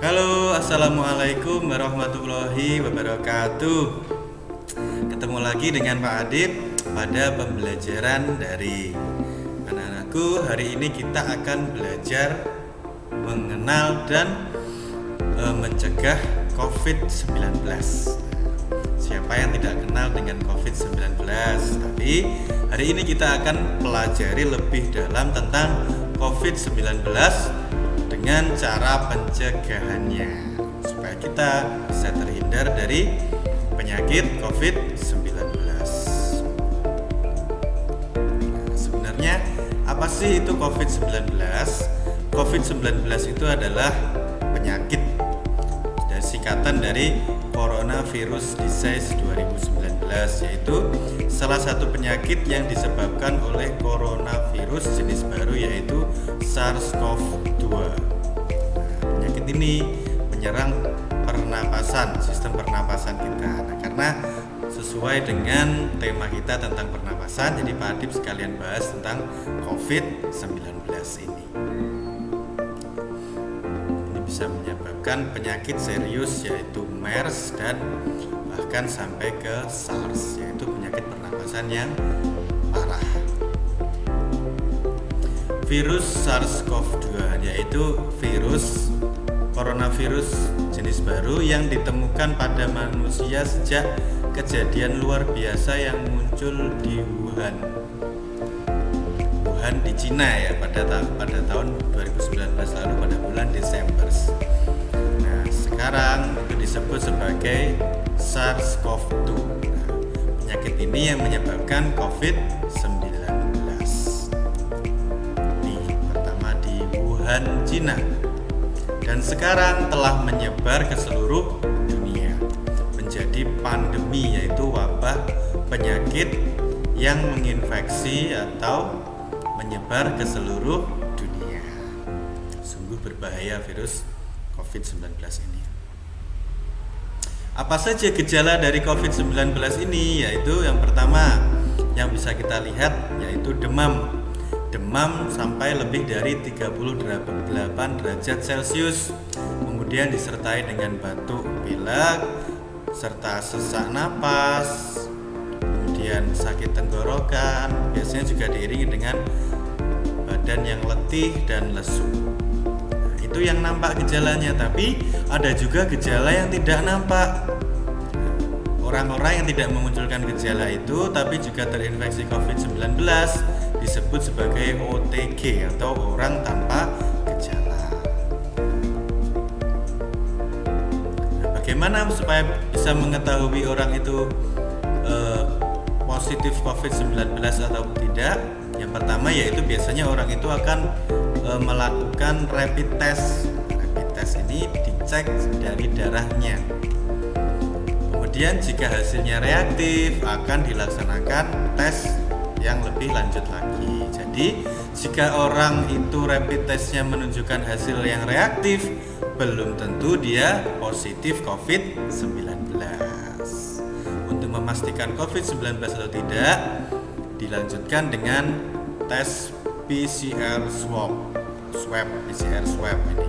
Halo, assalamualaikum warahmatullahi wabarakatuh. Ketemu lagi dengan Pak Adib pada pembelajaran dari anak-anakku. Hari ini kita akan belajar mengenal dan mencegah COVID-19. Siapa yang tidak kenal dengan COVID-19? Tapi hari ini kita akan pelajari lebih dalam tentang COVID-19 dengan cara pencegahannya supaya kita bisa terhindar dari penyakit COVID-19. Sebenarnya apa sih itu COVID-19? COVID-19 itu adalah penyakit dan singkatan dari Coronavirus Disease 2019, yaitu salah satu penyakit yang disebabkan oleh coronavirus jenis baru yaitu SARS-CoV-2. Penyakit ini menyerang pernapasan, sistem pernapasan kita. Nah, karena sesuai dengan tema kita tentang pernapasan, jadi Pak Adib sekalian bahas tentang COVID-19 ini. Ini bisa menyebabkan penyakit serius yaitu MERS dan bahkan sampai ke SARS, yaitu penyakit pernapasan yang parah. Virus SARS-CoV-2 yaitu virus coronavirus jenis baru yang ditemukan pada manusia sejak kejadian luar biasa yang muncul di Wuhan di Cina ya pada tahun 2019 lalu pada bulan Desember. Nah, sekarang itu disebut sebagai SARS-CoV-2. Nah, penyakit ini yang menyebabkan COVID-19. Wuhan, Cina, dan sekarang telah menyebar ke seluruh dunia menjadi pandemi, yaitu wabah penyakit yang menginfeksi atau menyebar ke seluruh dunia. Sungguh berbahaya virus COVID-19 ini. Apa saja gejala dari COVID-19 ini? Yaitu yang pertama yang bisa kita lihat yaitu demam sampai lebih dari 38 derajat Celcius, kemudian disertai dengan batuk pilek serta sesak napas, kemudian sakit tenggorokan, biasanya juga diiringi dengan badan yang letih dan lesu. Nah, itu yang nampak gejalanya, tapi ada juga gejala yang tidak nampak. Orang-orang yang tidak memunculkan gejala itu tapi juga terinfeksi COVID-19 disebut sebagai OTG atau orang tanpa gejala. Nah, bagaimana supaya bisa mengetahui orang itu positif COVID-19 atau tidak? Yang pertama yaitu biasanya orang itu akan melakukan rapid test. Rapid test ini dicek dari darahnya. Kemudian jika hasilnya reaktif akan dilaksanakan tes yang lebih lanjut lagi. Jadi jika orang itu rapid testnya menunjukkan hasil yang reaktif, belum tentu dia positif COVID-19. Untuk memastikan COVID-19 atau tidak, dilanjutkan dengan tes PCR swab ini.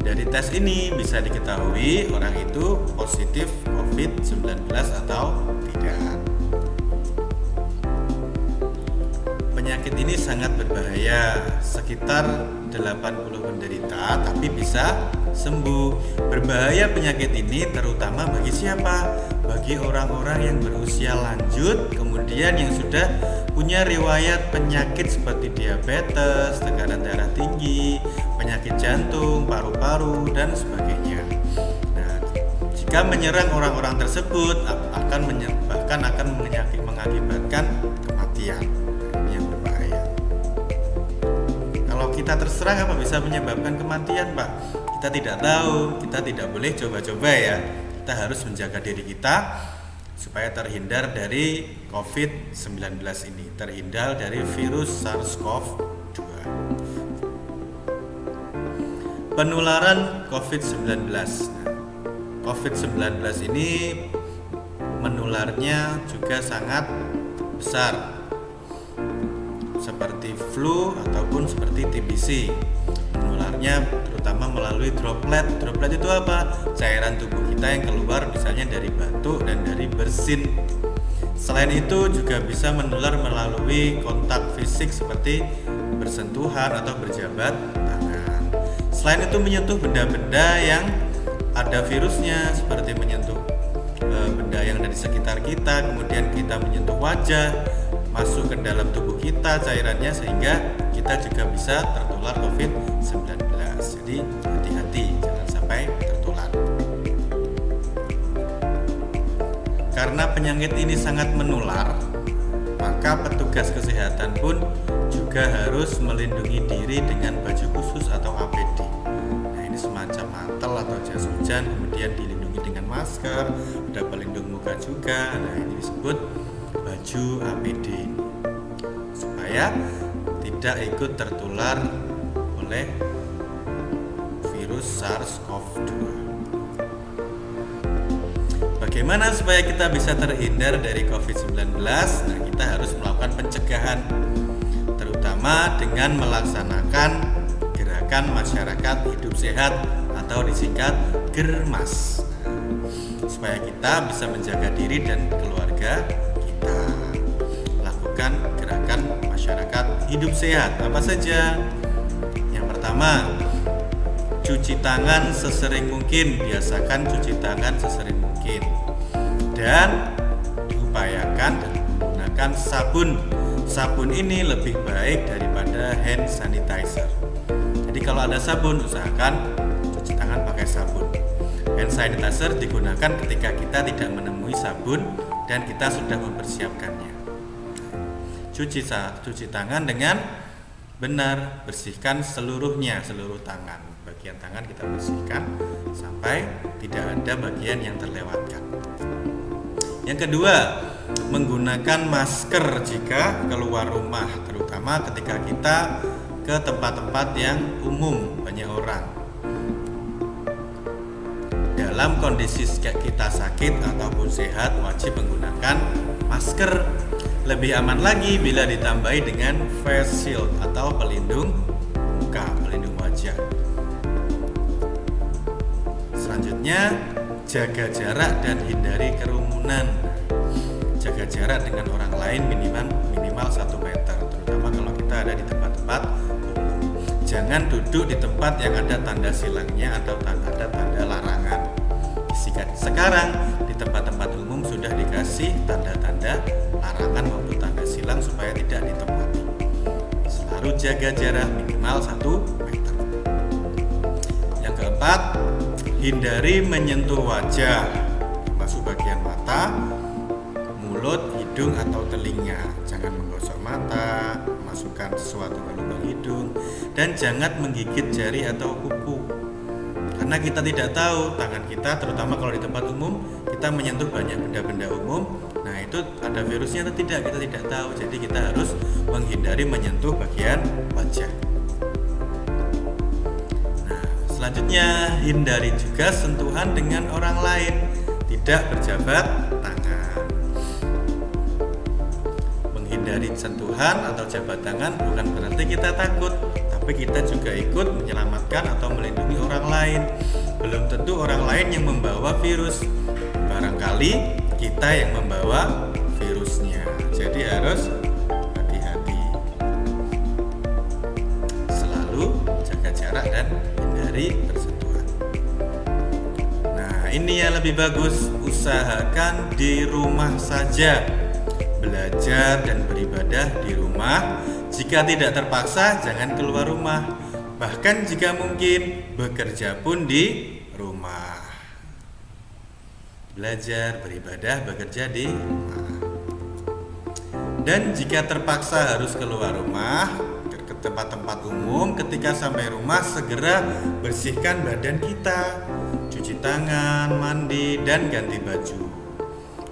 Dari tes ini bisa diketahui orang itu positif COVID-19 atau tidak. Penyakit ini sangat berbahaya, sekitar 80 penderita tapi bisa sembuh. Berbahaya penyakit ini terutama bagi siapa? Bagi orang-orang yang berusia lanjut, kemudian yang sudah punya riwayat penyakit seperti diabetes, tekanan darah tinggi, penyakit jantung, paru-paru, dan sebagainya. Nah, jika menyerang orang-orang tersebut bahkan akan mengakibatkan kematian. Ini yang berbahaya. Kalau kita terserang apa bisa menyebabkan kematian, Pak? Kita tidak tahu, kita tidak boleh coba-coba ya. Kita harus menjaga diri kita supaya terhindar dari COVID-19 ini, terhindar dari virus SARS-CoV-2. Penularan COVID-19. COVID-19 ini menularnya juga sangat besar, seperti flu ataupun seperti TBC. Menularnya terutama melalui droplet. Droplet itu apa? Cairan tubuh kita yang keluar misalnya dari batuk dan dari bersin. Selain itu juga bisa menular melalui kontak fisik seperti bersentuhan atau berjabat tangan. Selain itu menyentuh benda-benda yang ada virusnya, seperti menyentuh benda yang ada di sekitar kita, kemudian kita menyentuh wajah, masuk ke dalam tubuh kita cairannya, sehingga kita juga bisa tertular COVID-19. Jadi hati-hati, jangan sampai tertular. Karena penyakit ini sangat menular, maka petugas kesehatan pun juga harus melindungi diri dengan baju khusus atau APD. Nah, ini semacam mantel atau jas hujan, kemudian dilindungi dengan masker, ada pelindung muka juga. Nah, ini disebut baju APD supaya tidak ikut tertular oleh virus SARS-CoV-2. Bagaimana supaya kita bisa terhindar dari COVID-19? Nah, kita harus melakukan pencegahan, terutama dengan melaksanakan gerakan masyarakat hidup sehat atau disingkat GERMAS. Supaya kita bisa menjaga diri dan keluarga kita. Lakukan gerakan masyarakat hidup sehat. Apa saja? Yang pertama, cuci tangan sesering mungkin. Biasakan cuci tangan sesering mungkin. Dan diupayakan menggunakan sabun. Sabun ini lebih baik daripada hand sanitizer. Jadi kalau ada sabun, usahakan cuci tangan pakai sabun. Hand sanitizer digunakan ketika kita tidak menemui sabun dan kita sudah mempersiapkannya. Cuci tangan dengan benar, bersihkan seluruhnya, seluruh tangan. Bagian tangan kita bersihkan sampai tidak ada bagian yang terlewatkan. Yang kedua, menggunakan masker jika keluar rumah, terutama ketika kita ke tempat-tempat yang umum, banyak orang. Dalam kondisi kita sakit ataupun sehat, wajib menggunakan masker. Lebih aman lagi bila ditambahi dengan face shield atau pelindung muka, pelindung wajah. Selanjutnya, jaga jarak dan hindari kerumunan. Jaga jarak dengan orang lain minimal 1 meter, terutama kalau kita ada di tempat-tempat umum. Jangan duduk di tempat yang ada tanda silangnya atau ada tanda larangan. Sekarang di tempat-tempat umum sudah dikasih tanda-tanda larangan maupun tanda silang supaya tidak ditempati. Selalu jaga jarak minimal 1 meter. Yang keempat, hindari menyentuh wajah, termasuk bagian mata, mulut, hidung atau telinga. Jangan menggosok mata, masukkan sesuatu ke lubang hidung, dan jangan menggigit jari atau kuku. Karena kita tidak tahu tangan kita, terutama kalau di tempat umum, kita menyentuh banyak benda-benda umum. Nah, itu ada virusnya atau tidak, kita tidak tahu. Jadi kita harus menghindari menyentuh bagian wajah. Selanjutnya, hindari juga sentuhan dengan orang lain, tidak berjabat tangan. Menghindari sentuhan atau jabat tangan bukan berarti kita takut, tapi kita juga ikut menyelamatkan atau melindungi orang lain. Belum tentu orang lain yang membawa virus, barangkali kita yang membawa virusnya. Jadi harus hati-hati. Selalu jaga jarak dan hindari bersentuhan. Nah, ini yang lebih bagus, usahakan di rumah saja. Belajar dan beribadah di rumah. Jika tidak terpaksa, jangan keluar rumah. Bahkan jika mungkin, bekerja pun di rumah. Belajar, beribadah, bekerja di rumah. Dan jika terpaksa harus keluar rumah, ke tempat-tempat umum, ketika sampai rumah segera bersihkan badan kita, cuci tangan, mandi, dan ganti baju,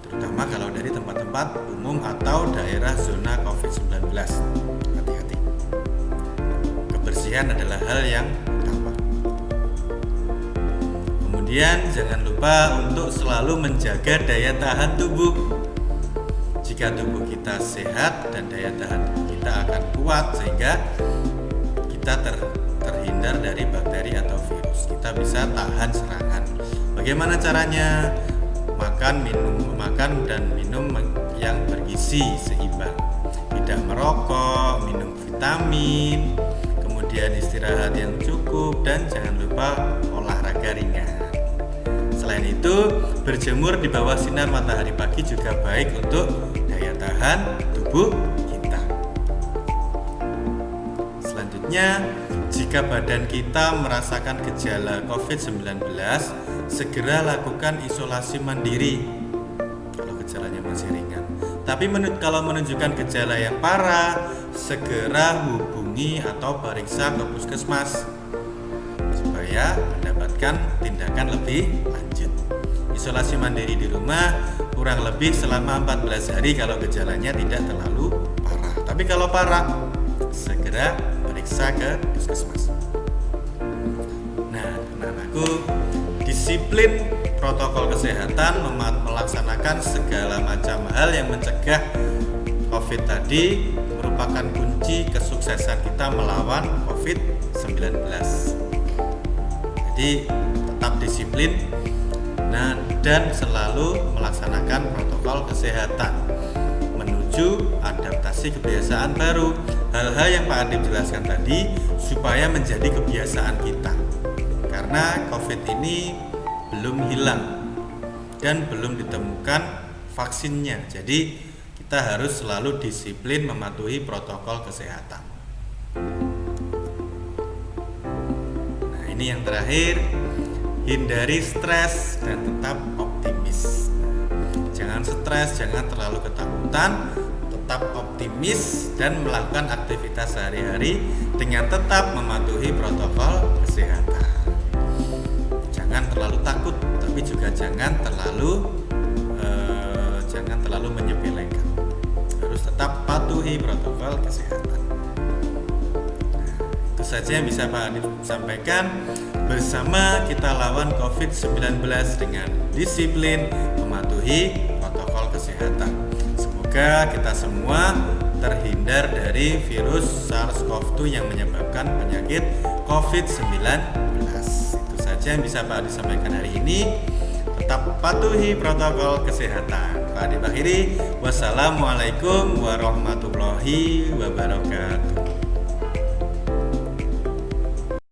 terutama kalau dari tempat-tempat umum atau daerah zona COVID-19. Hati-hati, kebersihan adalah hal yang utama. Kemudian jangan lupa untuk selalu menjaga daya tahan tubuh. Jika tubuh kita sehat dan daya tahan tubuh kita akan kuat, sehingga kita terhindar dari bakteri atau virus. Kita bisa tahan serangan. Bagaimana caranya? Makan dan minum yang bergizi seimbang. Tidak merokok, minum vitamin, kemudian istirahat yang cukup, dan jangan lupa olahraga ringan. Selain itu, berjemur di bawah sinar matahari pagi juga baik untuk daya tahan tubuh kita. Selanjutnya, jika badan kita merasakan gejala COVID-19, segera lakukan isolasi mandiri kalau gejalanya masih ringan. Tapi kalau menunjukkan gejala yang parah, segera hubungi atau periksa ke puskesmas supaya mendapatkan tindakan lebih lanjut. Isolasi mandiri di rumah kurang lebih selama 14 hari kalau gejalanya tidak terlalu parah. Tapi kalau parah, segera periksa ke puskesmas. Nah, teman-temanku, disiplin protokol kesehatan melaksanakan segala macam hal yang mencegah COVID tadi merupakan kunci kesuksesan kita melawan COVID-19. Jadi tetap disiplin dan selalu melaksanakan protokol kesehatan menuju adaptasi kebiasaan baru. Hal-hal yang Pak Adip jelaskan tadi supaya menjadi kebiasaan kita. Karena COVID ini belum hilang dan belum ditemukan vaksinnya. Jadi kita harus selalu disiplin mematuhi protokol kesehatan. Nah, ini yang terakhir, hindari stres dan tetap optimis. Jangan stres, jangan terlalu ketakutan, tetap optimis dan melakukan aktivitas sehari-hari dengan tetap mematuhi protokol kesehatan. Jangan terlalu takut, tapi juga jangan terlalu menyepelekan. Harus tetap patuhi protokol kesehatan. Nah, itu saja yang bisa Pak Adip sampaikan. Bersama kita lawan COVID-19 dengan disiplin mematuhi protokol kesehatan. Semoga kita semua terhindar dari virus SARS-CoV-2 yang menyebabkan penyakit COVID-19. Itu saja yang bisa Pak Adip sampaikan hari ini. Tetap patuhi protokol kesehatan. Pak Adip akhiri, wassalamualaikum warahmatullahi wabarakatuh.